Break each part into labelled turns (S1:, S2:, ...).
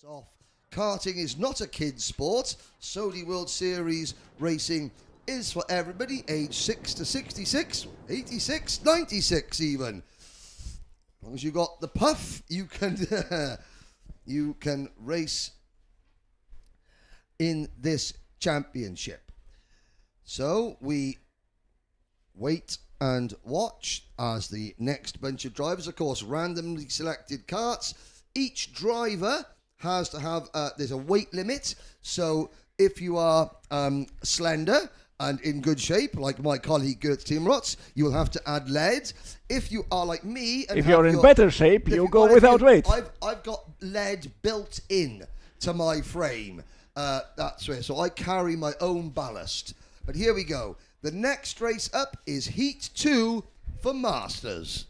S1: put off. Karting is not a kid's sport. Sodi World Series racing is for everybody, age 6 to 66, 86, 96 even. As long as you got the puff, you can you can race in this championship. So we wait and watch as the next bunch of drivers, of course, randomly selected karts. Each driver has to have, there's a weight limit. So if you are slender and in good shape, like my colleague Gert Timrots, you will have to add lead. If you are like me, and
S2: if you're in better shape, you go without weight.
S1: I've got lead built in to my frame. That's right. So I carry my own ballast. But here we go. The next race up is Heat 2 for Masters.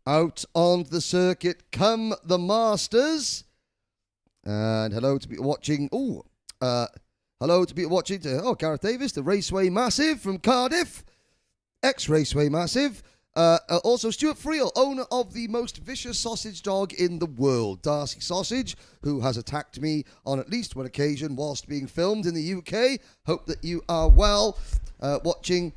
S1: Out on the circuit come the Masters. And hello to be watching. Hello to be watching. Gareth Davis, the Raceway Massive from Cardiff. Ex-Raceway Massive. Also Stuart Friel, owner of the most vicious sausage dog in the world, Darcy Sausage, who has attacked me on at least one occasion whilst being filmed in the UK. Hope that you are well. Watching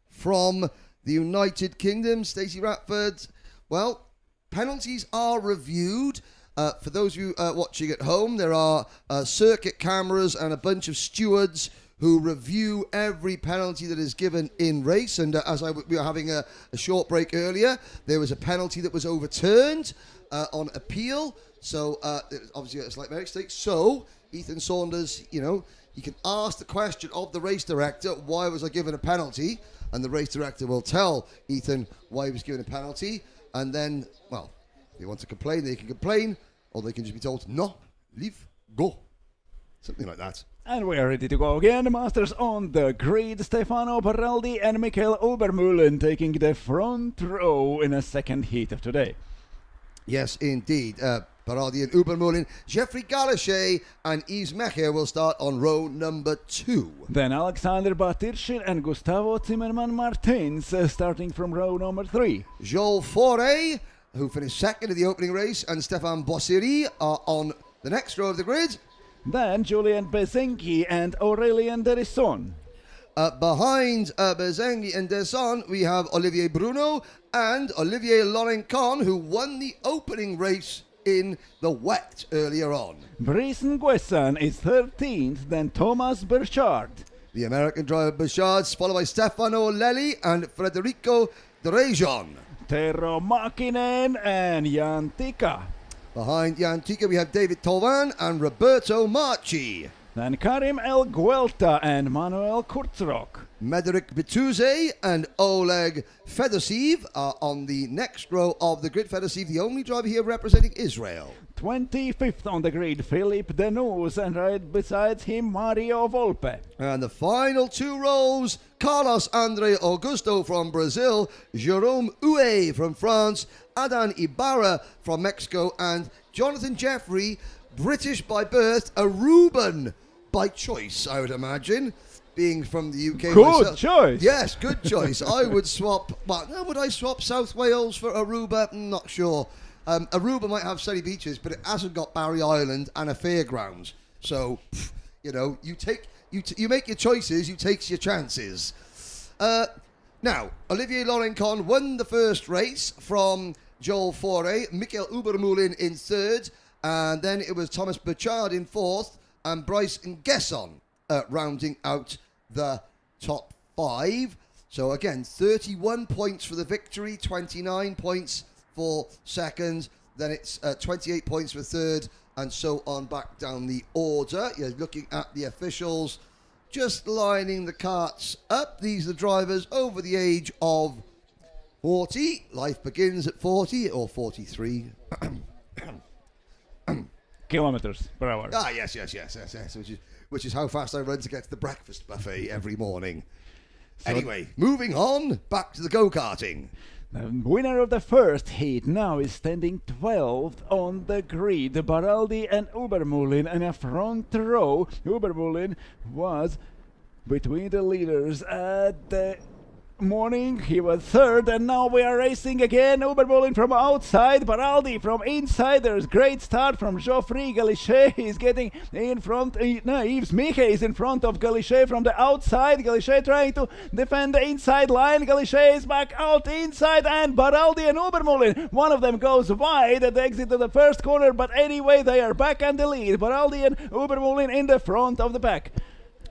S1: from the United Kingdom, Stacey Ratford. Well, penalties are reviewed. For those of you watching at home, there are circuit cameras and a bunch of stewards who review every penalty that is given in race. And we were having a short break earlier, there was a penalty that was overturned on appeal. So obviously a slight mistake. So Ethan Saunders, you can ask the question of the race director, why was I given a penalty? And the race director will tell Ethan why he was given a penalty. And then, well, if they want to complain, they can complain. Or they can just be told, no, leave, go. Something like that.
S2: And we are ready to go again. Masters on the grid. Stefano Baraldi and Michael Obermühlen taking the front row in a second heat of today.
S1: Yes, indeed. Baraldi and Obermühlen. Jeffrey Galashay and Yves Mecher will start on row number 2.
S2: Then Alexander Batirshir and Gustavo Zimmermann Martins starting from row number 3.
S1: Joel Faure, who finished second in the opening race, and Stefan Bossiri are on the next row of the grid.
S2: Then Julian Bezenki and Aurelien Derisson.
S1: Behind Bezengi and Derisson, we have Olivier Bruno and Olivier Lorencon, who won the opening race in the wet earlier on.
S2: Brice Nguessan is 13th, then Thomas Burchard.
S1: The American driver Burchard, followed by Stefano Lelli and Federico Drejon.
S2: Tero Makinen and Jan Tika.
S1: Behind Jan Tika, we have David Tovan and Roberto Marchi.
S2: Then Karim El Guelta and Manuel Kurzrock.
S1: Mederic Bituze and Oleg Fedosiv are on the next row of the grid. Fedosiv, the only driver here representing Israel.
S2: 25th on the grid, Philippe Denous, and right beside him, Mario Volpe.
S1: And the final 2 rows, Carlos Andre Augusto from Brazil, Jerome Huet from France, Adan Ibarra from Mexico, and Jonathan Jeffrey, British by birth, a Reuben by choice, I would imagine. Being from the UK
S2: Good
S1: myself.
S2: choice.
S1: Yes, good choice. I would swap, would I swap South Wales for Aruba? Not sure. Aruba might have sunny beaches, but it hasn't got Barry Island and a fairgrounds. So, you make your choices, you take your chances. Now, Olivier Lorencon won the first race from Joel Faure, Michael Ubermoulin in third, and then it was Thomas Burchard in fourth, and Bryce Ngesson rounding out the top 5. So again, 31 points for the victory, 29 points for second, then it's 28 points for third, and so on back down the order. You're looking at the officials just lining the carts up. These are the drivers over the age of 40. Life begins at 40 or 43.
S2: Kilometers per hour.
S1: Ah, yes. Which is how fast I run to get to the breakfast buffet every morning. So anyway, moving on, back to the go-karting.
S2: The winner of the first heat now is standing 12th on the grid. Baraldi and Ubermoulin in a front row. Ubermoulin was between the leaders at the morning. He was third, and now we are racing again. Ubermoulin from outside, Baraldi from inside. There's great start from Geoffrey Galichet. He's getting in front. Yves Miche is in front of Galichet from the outside. Galichet trying to defend the inside line. Galichet is back out inside, and Baraldi and Ubermoulin. One of them goes wide at the exit of the first corner, but anyway, they are back on the lead. Baraldi and Ubermoulin in the front of the pack.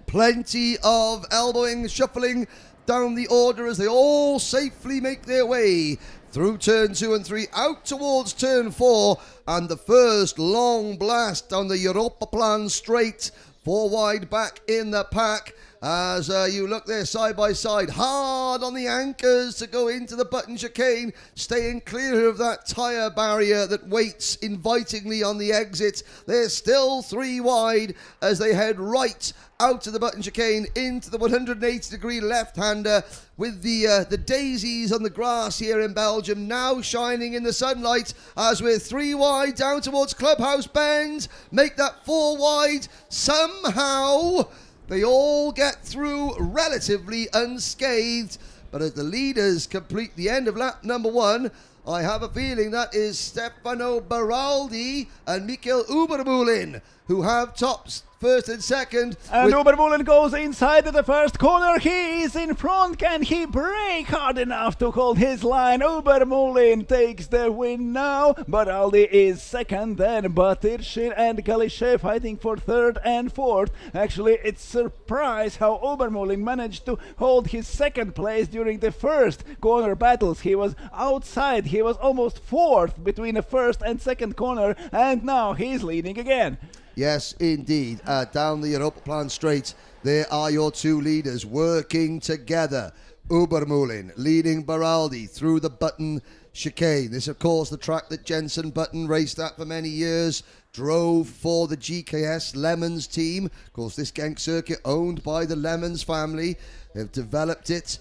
S1: Plenty of elbowing, shuffling down the order as they all safely make their way through turn 2 and 3 out towards turn 4, and the first long blast down the Europaplan straight, 4 wide back in the pack as you look there side by side, hard on the anchors to go into the button chicane, staying clear of that tyre barrier that waits invitingly on the exit. They're still 3 wide as they head right out of the button chicane into the 180-degree left-hander, with the daisies on the grass here in Belgium now shining in the sunlight as we're 3 wide down towards Clubhouse Bend. Make that 4 wide. Somehow they all get through relatively unscathed, but as the leaders complete the end of lap number 1, I have a feeling that is Stefano Baraldi and Michael Ubermoulin who have tops first and second.
S2: And Ubermoulin goes inside the first corner. He is in front. Can he brake hard enough to hold his line? Ubermoulin takes the win now. Baraldi is second, then Batirchin and Galichet fighting for third and fourth. Actually, it's surprise how Ubermoulin managed to hold his second place during the first corner battles. He was outside. He was almost fourth between the first and second corner, and now he's leading again.
S1: Yes, indeed. Down the Europaplan straight, there are your 2 leaders working together. Ubermoulin leading Baraldi through the Button chicane. This, of course, the track that Jenson Button raced at for many years, drove for the GKS Lemons team. Of course, this Genk circuit owned by the Lemons family. They've developed it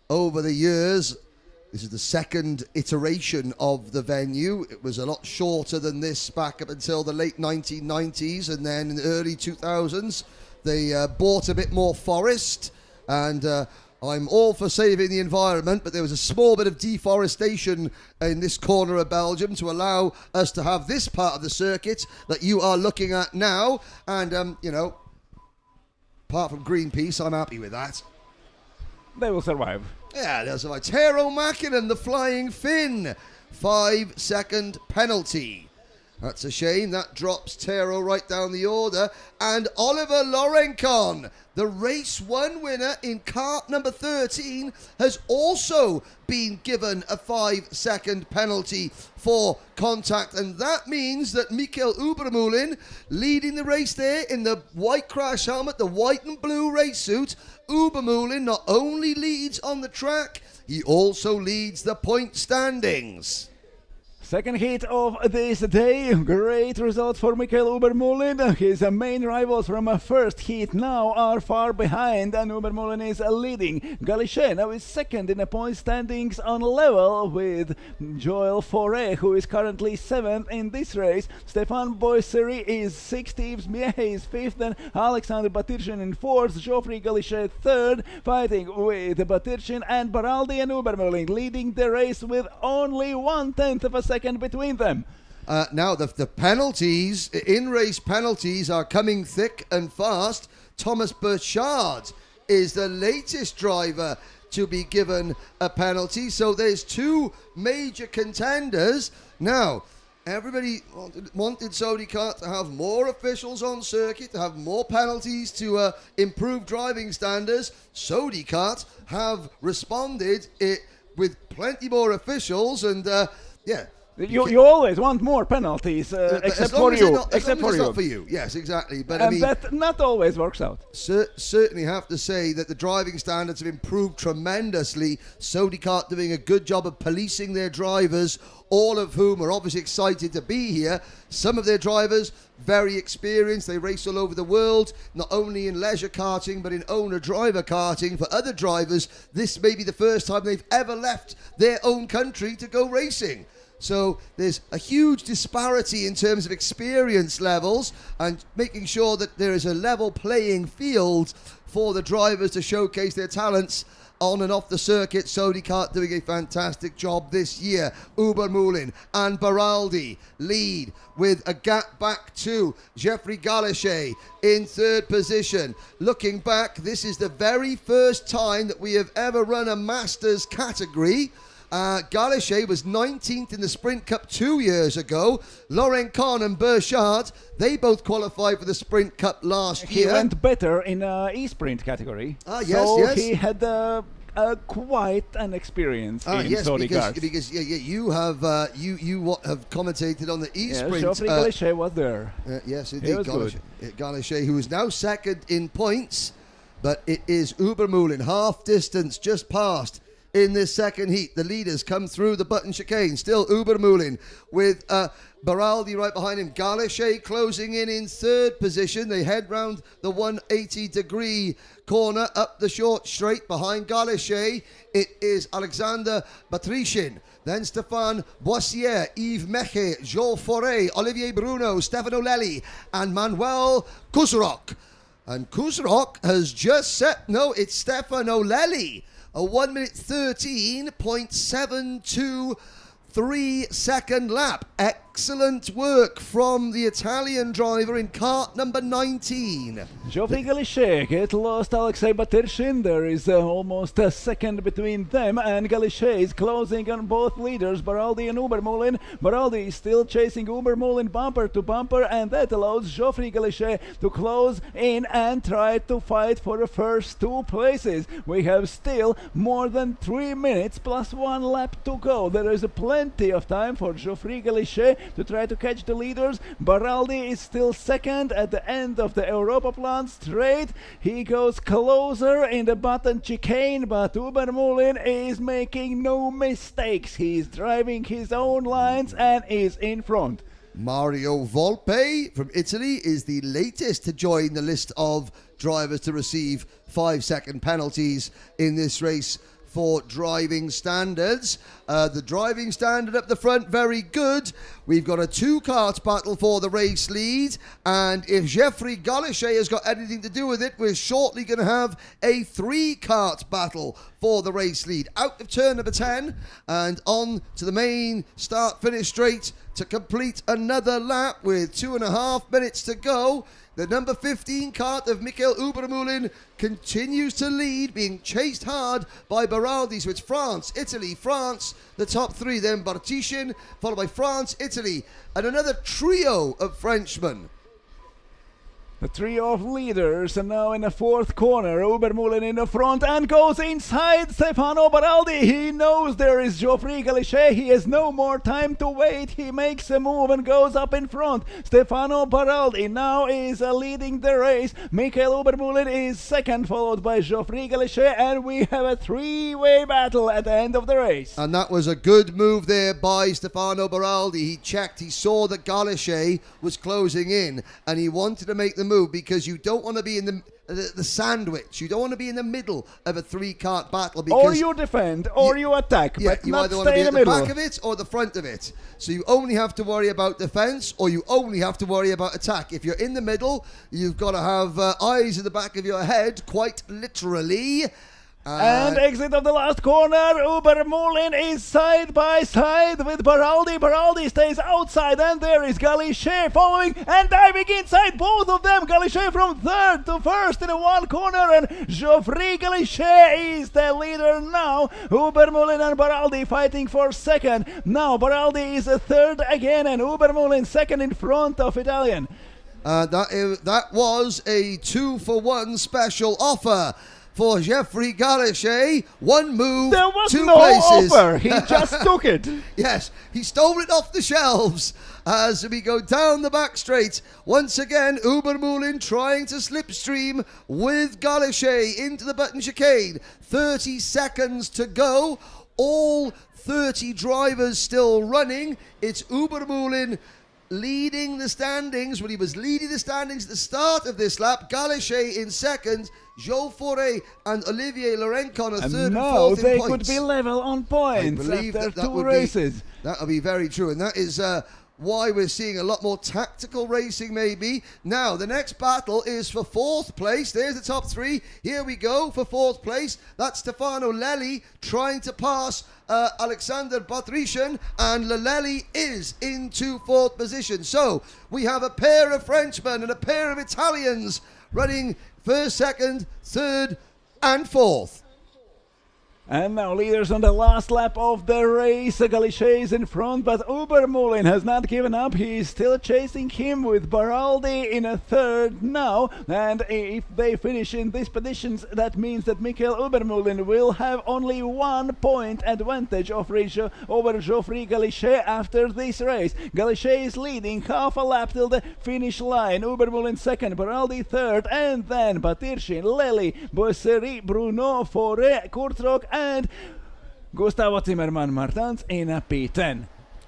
S1: over the years. This is the second iteration of the venue. It was a lot shorter than this back up until the late 1990s, and then in the early 2000s they bought a bit more forest, and I'm all for saving the environment, but there was a small bit of deforestation in this corner of Belgium to allow us to have this part of the circuit that you are looking at now, and apart from Greenpeace, I'm happy with that.
S2: They will survive.
S1: Yeah, there's like Tero Mäkinen, the flying Finn. 5-second penalty. That's a shame. That drops Tero right down the order. And Oliver Lorencon, the race 1 winner in kart number 13, has also been given a 5-second penalty for contact. And that means that Michael Ubermoulin, leading the race there in the white crash helmet, the white and blue race suit, Ubermoulin not only leads on the track, he also leads the point standings.
S2: Second heat of this day. Great results for Michael Ubermoulin. His main rivals from a first heat now are far behind, and Ubermoulin is leading. Galichet now is second in the point standings on level with Joel Faure, who is currently 7th in this race. Stefan Boisseri is 6th, Yves Miche is 5th, and Alexander Batirchin in 4th, Geoffrey Galichet 3rd, fighting with Batirchin and Baraldi and Ubermoulin, leading the race with only 1/10 of a second second between them.
S1: Now, the penalties, in-race penalties, are coming thick and fast. Thomas Burchard is the latest driver to be given a penalty. So there's two major contenders. Now, everybody wanted Sodi Kart to have more officials on circuit, to have more penalties, to improve driving standards. Sodi Kart have responded with plenty more officials, and yeah.
S2: You always want more penalties, except for you.
S1: Except for you. Not for you. Yes, exactly. But
S2: and
S1: I mean,
S2: that not always works out.
S1: Certainly have to say that the driving standards have improved tremendously. Sodi Kart doing a good job of policing their drivers, all of whom are obviously excited to be here. Some of their drivers very experienced. They race all over the world, not only in leisure karting, but in owner-driver karting. For other drivers, this may be the first time they've ever left their own country to go racing. So there's a huge disparity in terms of experience levels, and making sure that there is a level playing field for the drivers to showcase their talents on and off the circuit. Sodi Kart doing a fantastic job this year. Ubermoulin and Baraldi lead with a gap back to Geoffrey Galichet in third position. Looking back, this is the very first time that we have ever run a Masters category. Galichet was 19th in the Sprint Cup 2 years ago. Laurent Kahn and Burchard, they both qualified for the Sprint Cup last year.
S2: He went better in e-sprint category.
S1: Yes,
S2: so
S1: yes.
S2: He had quite an experience in Sodi Kart.
S1: Because you have commentated on the e-sprint.
S2: Geoffrey Galichet was there.
S1: Yes, indeed. Galichet, who is now second in points, but it is Ubermoulin, half distance, just past. In this second heat, the leaders come through the button chicane. Still Ubermoulin with Baraldi right behind him. Galichet closing in third position. They head round the 180-degree corner up the short straight behind Galichet. It is Alexander Batrichin. Then Stéphane Boissier, Yves Meche, Joel Foret, Olivier Bruno, Stefano Lelli, and Manuel Kuzrok. And Kuzrok has just set, no, it's Stefano Lelli. A 1 minute 13.723 second lap. Excellent work from the Italian driver in kart number 19.
S2: Geoffrey Galichet get lost Alexei Batyrshin. There is almost a second between them, and Galichet is closing on both leaders, Baraldi and Ubermoulin. Baraldi is still chasing Ubermoulin bumper to bumper, and that allows Geoffrey Galichet to close in and try to fight for the first two places. We have still more than 3 minutes plus 1 lap to go. There is plenty of time for Geoffrey Galichet to try to catch the leaders. Baraldi is still second at the end of the Europaplan straight. He goes closer in the button chicane, but Ubermoulin is making no mistakes. He's driving his own lines and is in front.
S1: Mario Volpe from Italy is the latest to join the list of drivers to receive 5-second penalties in this race for driving standards. The driving standard up the front, very good. We've got a 2-kart battle for the race lead, and if Geoffrey Galichet has got anything to do with it, we're shortly going to have a 3-kart battle for the race lead. Out of turn number 10 and on to the main start-finish straight to complete another lap with 2.5 minutes to go. The number 15 kart of Michael Ubermoulin continues to lead, being chased hard by Baraldi. So it's France, Italy, France, the top 3. Then Bartichin, followed by France, Italy, and another trio of Frenchmen.
S2: The trio of leaders are now in the 4th corner. Ubermoulin in the front and goes inside Stefano Baraldi. He knows there is Geoffrey Galichet. He has no more time to wait. He makes a move and goes up in front. Stefano Baraldi now is leading the race. Michael Ubermoulin is second, followed by Geoffrey Galichet, and we have a 3-way battle at the end of the race.
S1: And that was a good move there by Stefano Baraldi. He checked, he saw that Galichet was closing in, and he wanted to make the move because you don't want to be in the sandwich. You don't want to be in the middle of a 3-kart battle. Because
S2: or you defend, or you attack, but
S1: you
S2: not
S1: either want to be
S2: in
S1: at
S2: the
S1: the
S2: middle.
S1: back of it or the front of it. So you only have to worry about defense, or you only have to worry about attack. If you're in the middle, you've got to have eyes in the back of your head, quite literally.
S2: And exit of the last corner. Ubermulin is side by side with Baraldi. Baraldi stays outside, and there is Galichet following and diving inside. Both of them. Galichet from third to first in one corner, and Geoffrey Galichet is the leader now. Ubermulin and Baraldi fighting for second. Now Baraldi is a third again, and Ubermulin second in front of Italian.
S1: That was a 2-for-1 special offer for Geoffrey Galichet. One move,
S2: there was
S1: two
S2: no
S1: places.
S2: offer. He just took it.
S1: Yes, he stole it off the shelves as we go down the back straight. Once again, Ubermulin trying to slipstream with Galichet into the button chicane. 30 seconds to go. All 30 drivers still running. It's Ubermulin leading the standings. When he was leading the standings at the start of this lap, Galichet in second, Joe Fauré and Olivier Lorencon are third and fourth in
S2: they
S1: points.
S2: could be level on points after two races.
S1: That'll be very true, and that is why we're seeing a lot more tactical racing maybe. Now, the next battle is for fourth place. There's the top three. Here we go for fourth place. That's Stefano Lelli trying to pass Alexander Batrician, and Lelli is into fourth position. So, we have a pair of Frenchmen and a pair of Italians running first, second, third, and fourth.
S2: And now leaders on the last lap of the race. Galichet is in front, but Ubermulin has not given up. He is still chasing him with Baraldi in a third now. And if they finish in these positions, that means that Michael Ubermulin will have only 1 point advantage over Geoffrey Galichet after this race. Galichet is leading half a lap till the finish line. Ubermulin second, Baraldi third, and then Batirchin, Lely, Boisseri, Bruno, Fauré, Kurtrock, and Gustavo Zimmermann Martins in a P10.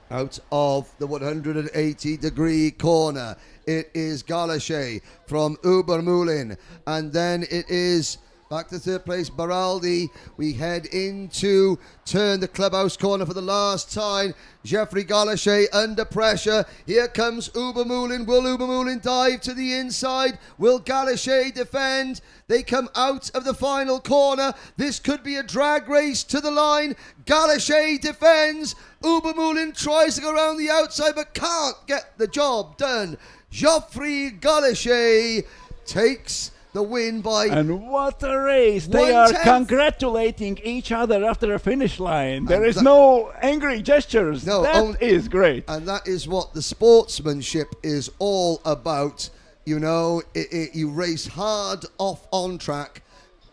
S1: Out of the 180-degree corner, it is Galichet from Ubermulin, and then it is back to third place Baraldi. We head into turn the clubhouse corner for the last time. Geoffrey Galichet under pressure. Here comes Ubermulin. Will Ubermulin dive to the inside? Will Galichet defend? They come out of the final corner. This could be a drag race to the line. Galichet defends. Ubermulin tries to go around the outside but can't get the job done. Geoffrey Galichet takes the win by...
S2: And what a race! They are congratulating each other after a finish line. There is no angry gestures.
S1: No,
S2: that is great.
S1: And that is what the sportsmanship is all about. You know, you race hard on track,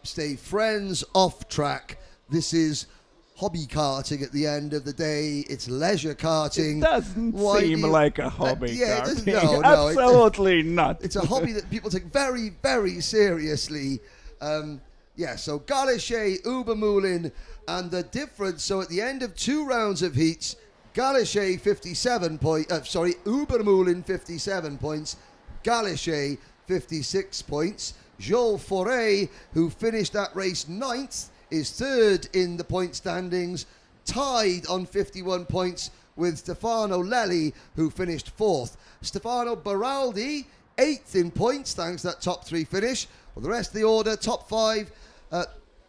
S1: stay friends off track. This is hobby karting at the end of the day. It's leisure karting.
S2: It doesn't seem like a hobby karting.
S1: No,
S2: absolutely not.
S1: It's a hobby that people take very, very seriously. So Galichet, Ubermulin, and the difference. So at the end of 2 rounds of heats, Galichet 57 points. Ubermulin 57 points. Galichet 56 points. Joel Fauré, who finished that race 9th, is third in the point standings, tied on 51 points with Stefano Lelli, who finished 4th. Stefano Baraldi, 8th in points, thanks to that top 3 finish. Well, the rest of the order, top 5,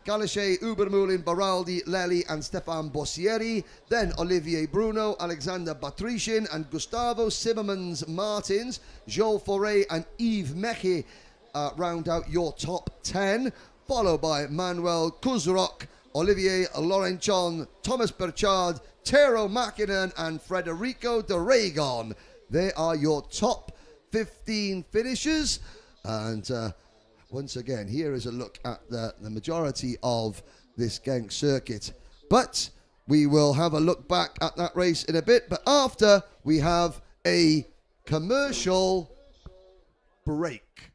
S1: Galichet, Ubermulin, Baraldi, Lelli, and Stefan Bossieri. Then Olivier Bruno, Alexander Batrician, and Gustavo Zimmermann Martins. Joel Fauré and Yves Meche round out your top 10. Followed by Manuel Kuzrock, Olivier Laurenchon, Thomas Burchard, Tero Makinen, and Federico de Regon. They are your top 15 finishers. And once again, here is a look at the majority of this Genk circuit. But we will have a look back at that race in a bit. But after, we have a commercial break.